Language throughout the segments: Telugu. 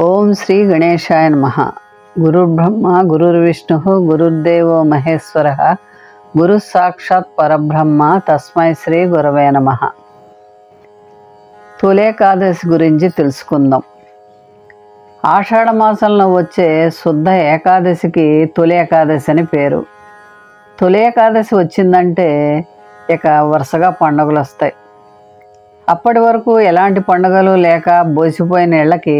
ఓం శ్రీ గణేశాయ నమః. గురుర్బ్రహ్మ గురుర్విష్ణుః గురుర్దేవో మహేశ్వరః గురుః సాక్షాత్ పరబ్రహ్మ తస్మై శ్రీ గురవే నమః. తొలేకాదశి గురించి తెలుసుకుందాం. ఆషాఢ మాసంలో వచ్చే శుద్ధ ఏకాదశికి తొలి ఏకాదశి అని పేరు. తొలి ఏకాదశి వచ్చిందంటే ఇక వరుసగా పండుగలు వస్తాయి. అప్పటి వరకు ఎలాంటి పండుగలు లేక బోసిపోయిన ఇళ్ళకి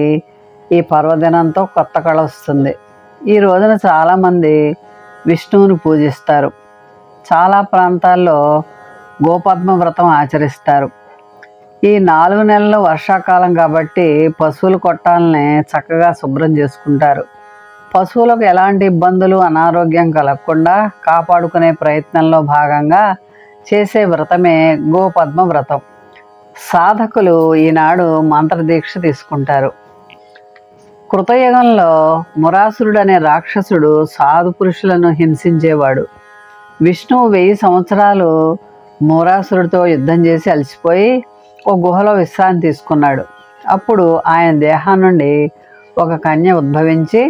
ఈ పర్వదినంతో కొత్త కళ వస్తుంది. ఈ రోజున చాలామంది విష్ణువుని పూజిస్తారు. చాలా ప్రాంతాల్లో గోపద్మ వ్రతం ఆచరిస్తారు. ఈ 4 నెలలు వర్షాకాలం కాబట్టి పశువుల కొట్టాలని చక్కగా శుభ్రం చేసుకుంటారు. పశువులకు ఎలాంటి ఇబ్బందులు అనారోగ్యం కలగకుండా కాపాడుకునే ప్రయత్నంలో భాగంగా చేసే వ్రతమే గోపద్మ వ్రతం. సాధకులు ఈనాడు మంత్రదీక్ష తీసుకుంటారు. కృతయుగంలో మురాసురుడు అనే రాక్షసుడు సాధు పురుషులను హింసించేవాడు. విష్ణువు 1000 సంవత్సరాలు మురాసురుడితో యుద్ధం చేసి అలసిపోయి ఒక గుహలో విశ్రాంతి తీసుకున్నాడు. అప్పుడు ఆయన దేహం నుండి ఒక కన్య ఉద్భవించి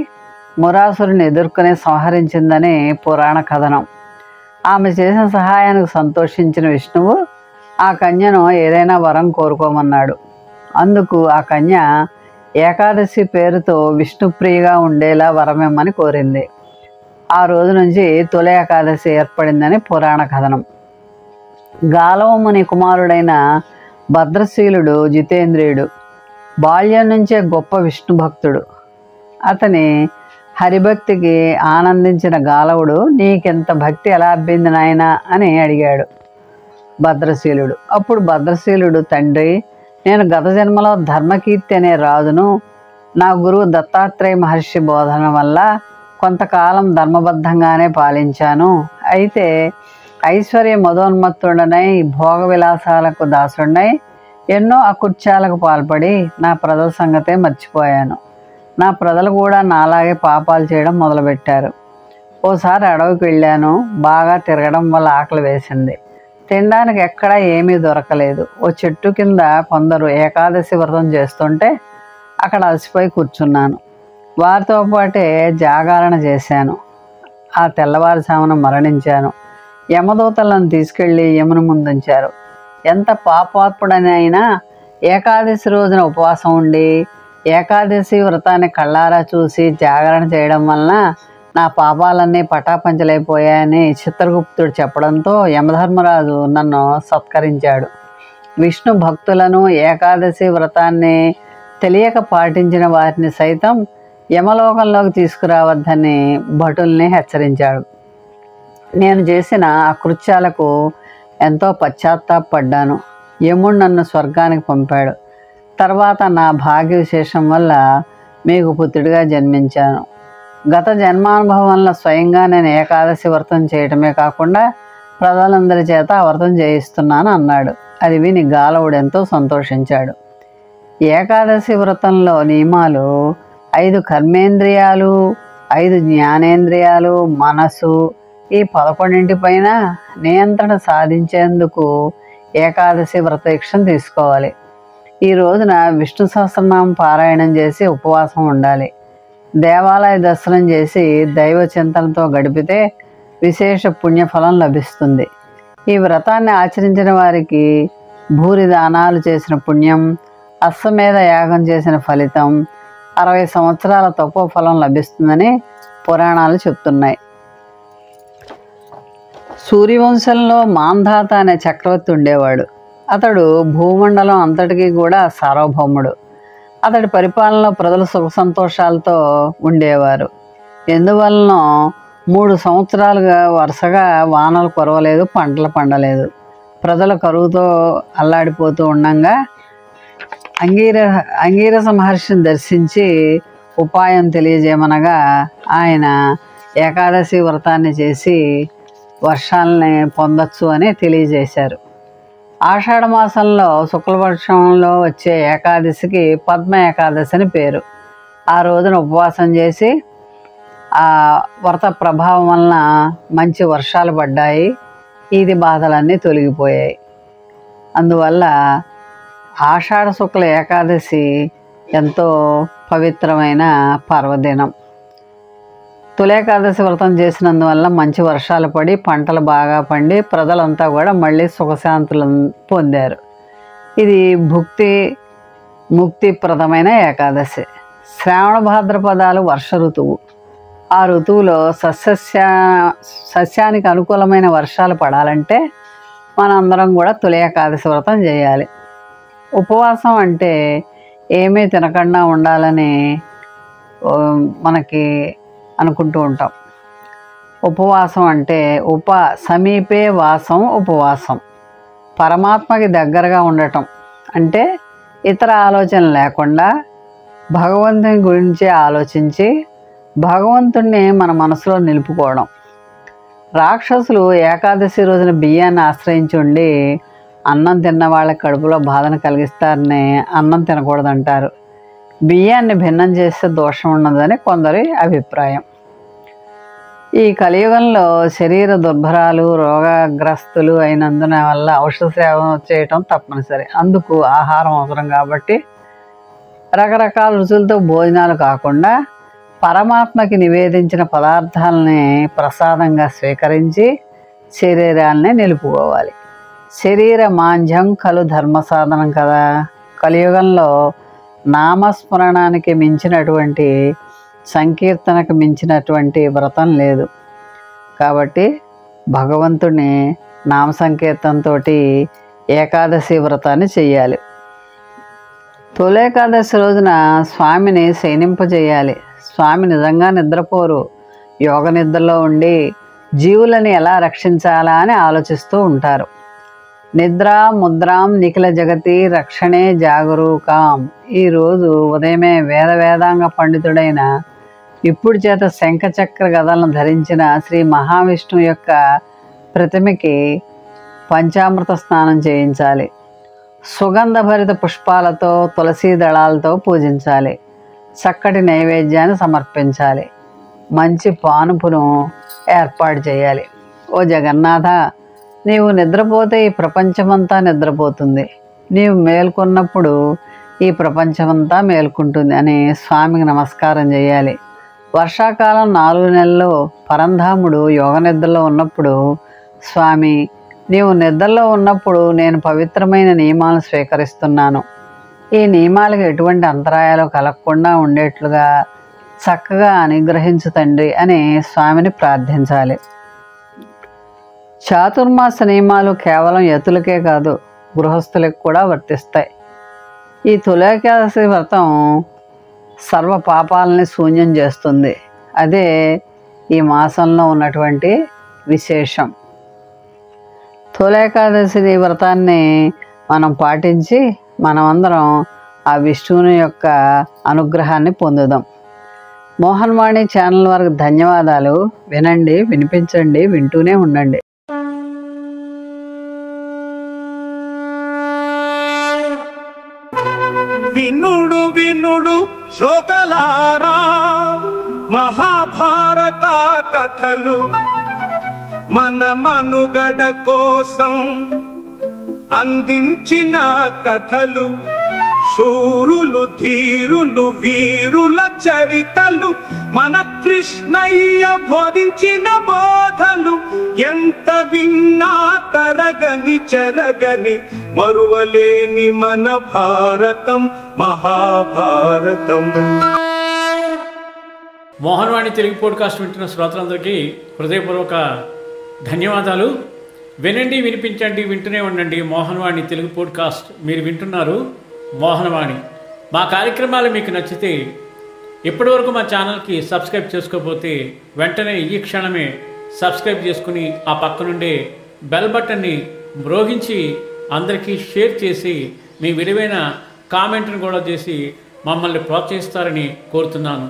మురాసురుని ఎదుర్కొని సంహరించిందని పురాణ కథనం. ఆమె చేసిన సహాయానికి సంతోషించిన విష్ణువు ఆ కన్యను ఏదైనా వరం కోరుకోమన్నాడు. అందుకు ఆ కన్య ఏకాదశి పేరుతో విష్ణుప్రియగా ఉండేలా వరమిమ్మని కోరింది. ఆ రోజు నుంచి తొలి ఏకాదశి ఏర్పడిందని పురాణ కథనం. గాలవముని కుమారుడైన భద్రశీలుడు జితేంద్రియుడు బాల్యం నుంచే గొప్ప విష్ణు భక్తుడు. అతని హరిభక్తికి ఆనందించిన గాలవుడు, నీకెంత భక్తి ఎలా అబ్బింది నాయనా అని అడిగాడు భద్రశీలుడు. అప్పుడు భద్రశీలుడు, తండ్రి, నేను గత జన్మలో ధర్మకీర్తి అనే రాజును. నా గురువు దత్తాత్రేయ మహర్షి బోధన వల్ల కొంతకాలం ధర్మబద్ధంగానే పాలించాను. అయితే ఐశ్వర్య మదోన్మత్తుడనై భోగ విలాసాలకు దాసుడనై ఎన్నో అకృత్యాలకు పాల్పడి నా ప్రజల సంగతే మర్చిపోయాను. నా ప్రజలు కూడా నాలాగే పాపాలు చేయడం మొదలుపెట్టారు. ఓసారి అడవికి వెళ్ళాను. బాగా తిరగడం వల్ల ఆకలి వేసింది. తినడానికి ఎక్కడా ఏమీ దొరకలేదు. ఓ చెట్టు కింద కొందరు ఏకాదశి వ్రతం చేస్తుంటే అక్కడ అలసిపోయి కూర్చున్నాను. వారితో పాటే జాగరణ చేశాను. ఆ తెల్లవారుజామున మరణించాను. యమదూతలను తీసుకెళ్ళి యముని ముందుంచారు. ఎంత పాపాత్ముడనైనా ఏకాదశి రోజున ఉపవాసం ఉండి ఏకాదశి వ్రతాన్ని కళ్ళారా చూసి జాగరణ చేయడం వలన నా పాపాలన్నీ పటాపంచలైపోయాయని చిత్రగుప్తుడు చెప్పడంతో యమధర్మరాజు నన్ను సత్కరించాడు. విష్ణు భక్తులను ఏకాదశి వ్రతాన్ని తెలియక పాటించిన వారిని సైతం యమలోకంలోకి తీసుకురావద్దని భటుల్ని హెచ్చరించాడు. నేను చేసిన అకృత్యాలకు ఎంతో పశ్చాత్తాపడ్డాను. యముడు నన్ను స్వర్గానికి పంపాడు. తర్వాత నా భాగ్య విశేషం వల్ల మీకు పుత్రుడిగా జన్మించాను. గత జన్మానుభవం వల్ల స్వయంగా నేను ఏకాదశి వ్రతం చేయటమే కాకుండా ప్రజలందరి చేత ఆ వ్రతం చేయిస్తున్నాను అన్నాడు. అది విని గాలవుడు ఎంతో సంతోషించాడు. ఏకాదశి వ్రతంలో నియమాలు 5 కర్మేంద్రియాలు, 5 జ్ఞానేంద్రియాలు, మనసు, ఈ 11 పైన నియంత్రణ సాధించేందుకు ఏకాదశి వ్రతదీక్షను తీసుకోవాలి. ఈ రోజున విష్ణు సహస్రనామం పారాయణం చేసి ఉపవాసం ఉండాలి. దేవాలయ దర్శనం చేసి దైవ చింతనతో గడిపితే విశేష పుణ్యఫలం లభిస్తుంది. ఈ వ్రతాన్ని ఆచరించిన వారికి భూరి దానాలు చేసిన పుణ్యం, అశ్వమేధ యాగం చేసిన ఫలితం, 60 సంవత్సరాల తపోఫలం లభిస్తుందని పురాణాలు చెప్తున్నాయి. సూర్యవంశంలో మాంధాత అనే చక్రవర్తి ఉండేవాడు. అతడు భూమండలం అంతటికీ కూడా సార్వభౌముడు. అతడి పరిపాలనలో ప్రజలు సుఖ సంతోషాలతో ఉండేవారు. ఎందువలన 3 సంవత్సరాలుగా వరుసగా వానలు కురవలేదు, పంటలు పండలేదు. ప్రజల కరువుతో అల్లాడిపోతూ ఉండగా అంగీరస మహర్షిని దర్శించి ఉపాయం తెలియజేయమనగా ఆయన ఏకాదశి వ్రతాన్ని చేసి వర్షాలని పొందొచ్చు అని తెలియజేశారు. ఆషాఢ మాసంలో శుక్లపక్షంలో వచ్చే ఏకాదశికి పద్మ ఏకాదశి అని పేరు. ఆ రోజున ఉపవాసం చేసి ఆ వ్రత ప్రభావం వలన మంచి వర్షాలు పడ్డాయి. ఈది బాధలన్నీ తొలగిపోయాయి. అందువల్ల ఆషాఢ శుక్ల ఏకాదశి ఎంతో పవిత్రమైన పర్వదినం. తులేకాదశి వ్రతం చేసినందువల్ల మంచి వర్షాలు పడి పంటలు బాగా పండి ప్రజలంతా కూడా మళ్ళీ సుఖశాంతులను పొందారు. ఇది ముక్తిప్రదమైన ఏకాదశి. శ్రావణ భాద్రపదాలు వర్ష ఋతువు. ఆ ఋతువులో సస్యానికి అనుకూలమైన వర్షాలు పడాలంటే మనందరం కూడా తొలి ఏకాదశి వ్రతం చేయాలి. ఉపవాసం అంటే ఏమీ తినకుండా ఉండాలని మనకి అనుకుంటూ ఉంటాం. ఉపవాసం అంటే సమీపే వాసం ఉపవాసం. పరమాత్మకి దగ్గరగా ఉండటం అంటే ఇతర ఆలోచన లేకుండా భగవంతుని గురించి ఆలోచించి భగవంతుణ్ణి మన మనసులో నిలుపుకోవడం. రాక్షసులు ఏకాదశి రోజున బియ్యాన్ని ఆశ్రయించి ఉండి అన్నం తిన్న వాళ్ళ కడుపులో బాధను కలిగిస్తారని అన్నం తినకూడదంటారు. బియ్యాన్ని భిన్నం చేస్తే దోషం ఉన్నదని కొందరి అభిప్రాయం. ఈ కలియుగంలో శరీర దుర్భరాలు రోగగ్రస్తులు అయినందున వల్ల ఔషధ సేవన చేయటం తప్పనిసరి. అందుకు ఆహారం అవసరం కాబట్టి రకరకాల రుచులతో భోజనాలు కాకుండా పరమాత్మకి నివేదించిన పదార్థాలని ప్రసాదంగా స్వీకరించి శరీరాన్ని నిలుపుకోవాలి. శరీర మాంద్యం కలు ధర్మ సాధనం కదా. కలియుగంలో నామస్మరణానికి మించినటువంటి సంకీర్తనకు మించినటువంటి వ్రతం లేదు. కాబట్టి భగవంతుని నామ సంకీర్తనతో ఏకాదశి వ్రతాన్ని చెయ్యాలి. తొలేకాదశి రోజున స్వామిని శయనింపజేయాలి. స్వామి నిజంగా నిద్రపోరు. యోగ నిద్రలో ఉండి జీవులని ఎలా రక్షించాలా అని ఆలోచిస్తూ ఉంటారు. నిద్ర ముద్రాం నిఖిల జగతి రక్షణే జాగరూకాం. ఈరోజు ఉదయమే వేదాంగ పండితుడైన ఇప్పుడు చేత శంఖచక్ర గదలను ధరించిన శ్రీ మహావిష్ణువు యొక్క ప్రతిమకి పంచామృత స్నానం చేయించాలి. సుగంధభరిత పుష్పాలతో తులసీ దళాలతో పూజించాలి. చక్కటి నైవేద్యాన్ని సమర్పించాలి. మంచి పానుపును ఏర్పాటు చేయాలి. ఓ జగన్నాథ, నీవు నిద్రపోతే ఈ ప్రపంచమంతా నిద్రపోతుంది. నీవు మేల్కొన్నప్పుడు ఈ ప్రపంచమంతా మేల్కొంటుంది అని స్వామికి నమస్కారం చేయాలి. వర్షాకాలం 4 నెలలు పరంధాముడు యోగ నిద్రలో ఉన్నప్పుడు స్వామి, నీవు నిద్రలో ఉన్నప్పుడు నేను పవిత్రమైన నియమాలను స్వీకరిస్తున్నాను. ఈ నియమాలకు ఎటువంటి అంతరాయాలు కలగకుండా ఉండేట్లుగా చక్కగా అనుగ్రహించు తండ్రి అని స్వామిని ప్రార్థించాలి. చాతుర్మాస నియమాలు కేవలం యతులకే కాదు, గృహస్థులకు కూడా వర్తిస్తాయి. ఈ తొలేకాదశి వ్రతం సర్వ పాపాలని శూన్యం చేస్తుంది. అదే ఈ మాసంలో ఉన్నటువంటి విశేషం. తొలేకాదశి వ్రతాన్ని మనం పాటించి మనమందరం ఆ విష్ణువుని యొక్క అనుగ్రహాన్ని పొందుదాం. మోహన్ వాణి ఛానల్ వారికి ధన్యవాదాలు. వినండి, వినిపించండి, వింటూనే ఉండండి. వినుడు వినుడు శ్రోతలారా, మహాభారత కథలు మన మనుగడ కోసం అందించిన కథలు. శూరులు ధీరులు వీరుల చరితలు, మన కృష్ణయ్య బోధించిన బోధలు. ఎంత విన్నా తరగని చెరగని మరువలేని మన భారతం మహాభారతం. మోహన్ వాణి తెలుగు పోడ్కాస్ట్ వింటున్న శ్రోతలందరికీ హృదయపూర్వక ధన్యవాదాలు. వినండి, వినిపించండి, వింటూనే ఉండండి. మోహన్ వాణి తెలుగు పోడ్కాస్ట్ మీరు వింటున్నారు. మోహన్ వాణి. మా కార్యక్రమాలు మీకు నచ్చితే ఇప్పటివరకు మా ఛానల్కి సబ్స్క్రైబ్ చేసుకోకపోతే వెంటనే ఈ క్షణమే సబ్స్క్రైబ్ చేసుకుని ఆ పక్కనుండే బెల్ బటన్ని మ్రోగించి అందరికీ షేర్ చేసి మీ విలువైన కామెంట్ను కూడా చేసి మమ్మల్ని ప్రోత్సహిస్తారని కోరుతున్నాను.